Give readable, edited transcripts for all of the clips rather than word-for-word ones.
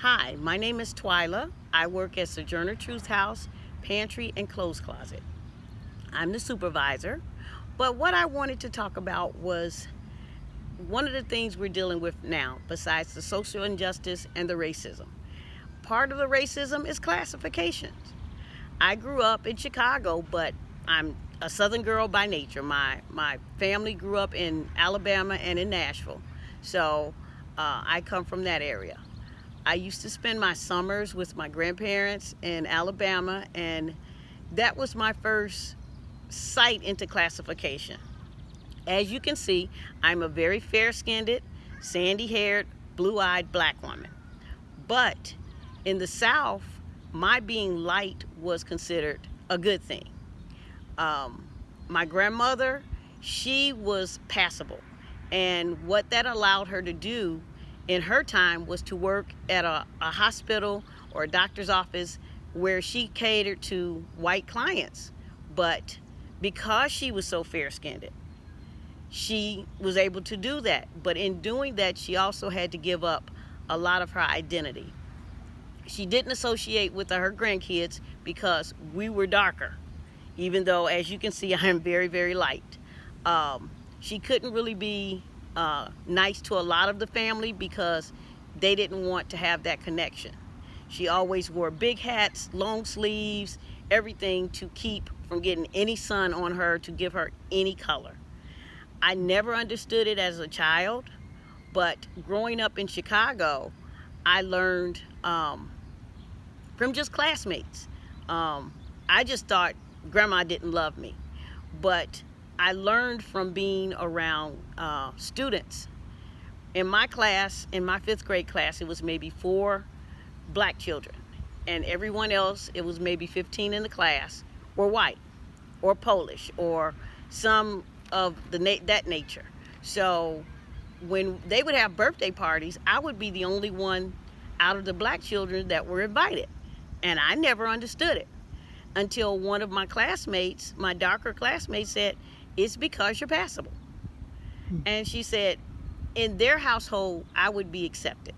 Hi, my name is Twyla. I work at Sojourner Truth House, Pantry and Clothes Closet. I'm the supervisor, but what I wanted to talk about was one of the things we're dealing with now, besides the social injustice and the racism. Part of the racism is classifications. I grew up in Chicago, but I'm a Southern girl by nature. My family grew up in Alabama and in Nashville, so I come from that area. I used to spend my summers with my grandparents in Alabama, and that was my first sight into classification. As you can see, I'm a very fair-skinned, sandy-haired, blue-eyed black woman. But in the South, my being light was considered a good thing. My grandmother, she was passable, and what that allowed her to do in her time was to work at a hospital or a doctor's office where she catered to white clients. But because she was so fair-skinned, she was able to do that. But in doing that, she also had to give up a lot of her identity. She didn't associate with her grandkids because we were darker, even though, as you can see, I am very, very light. She couldn't really be nice to a lot of the family because they didn't want to have that connection. She always wore big hats, long sleeves, everything to keep from getting any sun on her, to give her any color. I never understood it as a child, but growing up in Chicago, I learned from just classmates. I just thought grandma didn't love me, but I learned from being around students. In my class, in my fifth grade class, it was maybe 4 black children, and everyone else, it was maybe 15 in the class, were white or Polish or some of that nature. So when they would have birthday parties, I would be the only one out of the black children that were invited, and I never understood it until one of my classmates, my darker classmates, said, "It's because you're passable." And she said, in their household, I would be accepted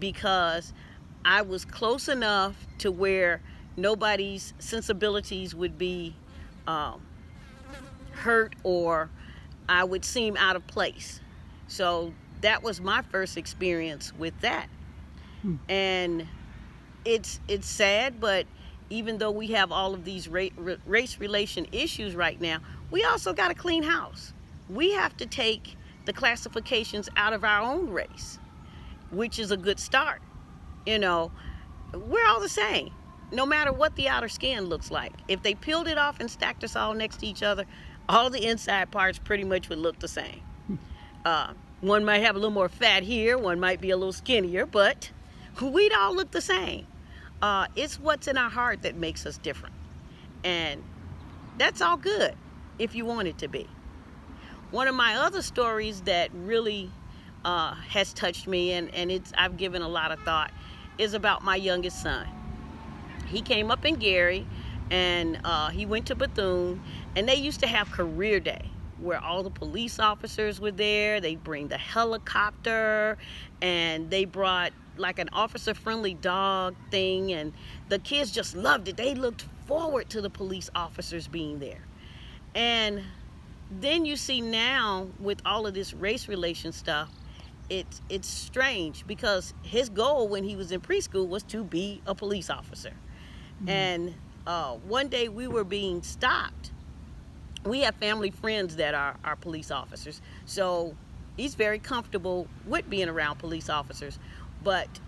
because I was close enough to where nobody's sensibilities would be hurt, or I would seem out of place. So that was my first experience with that. And it's sad, but even though we have all of these race relation issues right now, we also got a clean house. We have to take the classifications out of our own race, which is a good start. You know, we're all the same, no matter what the outer skin looks like. If they peeled it off and stacked us all next to each other, all the inside parts pretty much would look the same. One might have a little more fat here, one might be a little skinnier, but we'd all look the same. It's what's in our heart that makes us different. And that's all good if you want it to be. One of my other stories that really has touched me, and I've given a lot of thought, is about my youngest son. He came up in Gary, and he went to Bethune, and they used to have career day where all the police officers were there. They bring the helicopter, and they brought like an officer-friendly dog thing, and the kids just loved it. They looked forward to the police officers being there. And then you see now with all of this race relation stuff, it's strange because his goal when he was in preschool was to be a police officer. And one day we were being stopped. We have family friends that are police officers, so he's very comfortable with being around police officers. But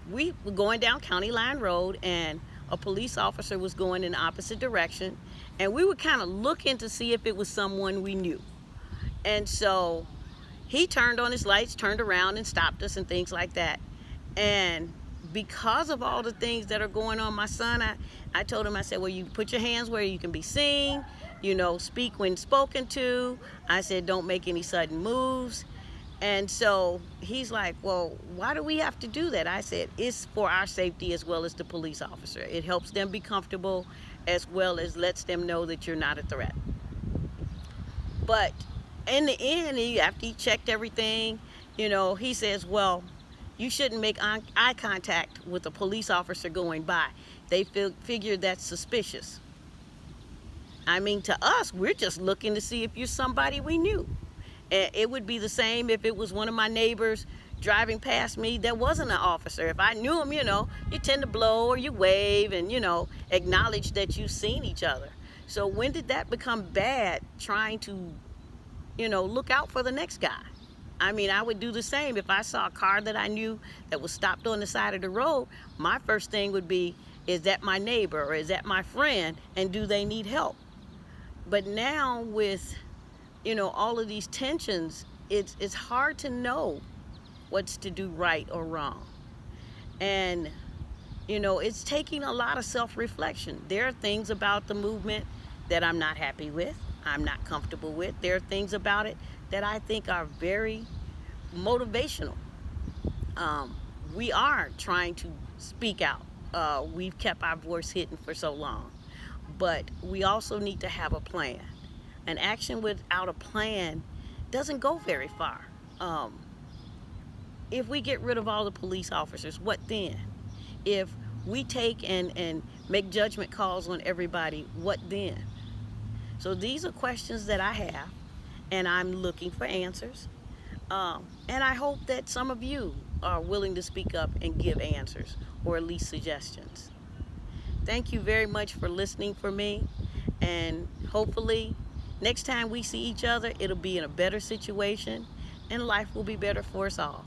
we were going down County Line Road, and a police officer was going in the opposite direction, and we were kind of looking to see if it was someone we knew. And so he turned on his lights, turned around and stopped us and things like that. And because of all the things that are going on, my son, I told him, I said, well, you put your hands where you can be seen, you know, speak when spoken to. I said, don't make any sudden moves. And so he's like, well, why do we have to do that? I said, it's for our safety as well as the police officer. It helps them be comfortable as well as lets them know that you're not a threat. But in the end, after he checked everything, you know, he says, well, You shouldn't make eye contact with a police officer going by. They figure that's suspicious. I mean, to us, we're just looking to see if you're somebody we knew. It would be the same if it was one of my neighbors driving past me that wasn't an officer. If I knew him, you tend to blow or you wave and, acknowledge that you've seen each other. So when did that become bad, trying to, look out for the next guy? I mean, I would do the same. If I saw a car that I knew that was stopped on the side of the road, my first thing would be, is that my neighbor or is that my friend, and do they need help? But now with, all of these tensions, it's hard to know what's to do right or wrong. And, it's taking a lot of self-reflection. There are things about the movement that I'm not happy with, I'm not comfortable with. There are things about it that I think are very motivational. We are trying to speak out. We've kept our voice hidden for so long. But we also need to have a plan. An action without a plan doesn't go very far. If we get rid of all the police officers, what then? If we take and make judgment calls on everybody, what then? So these are questions that I have, and I'm looking for answers. And I hope that some of you are willing to speak up and give answers, or at least suggestions. Thank you very much for listening for me, and hopefully next time we see each other, it'll be in a better situation, and life will be better for us all.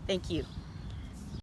Thank you.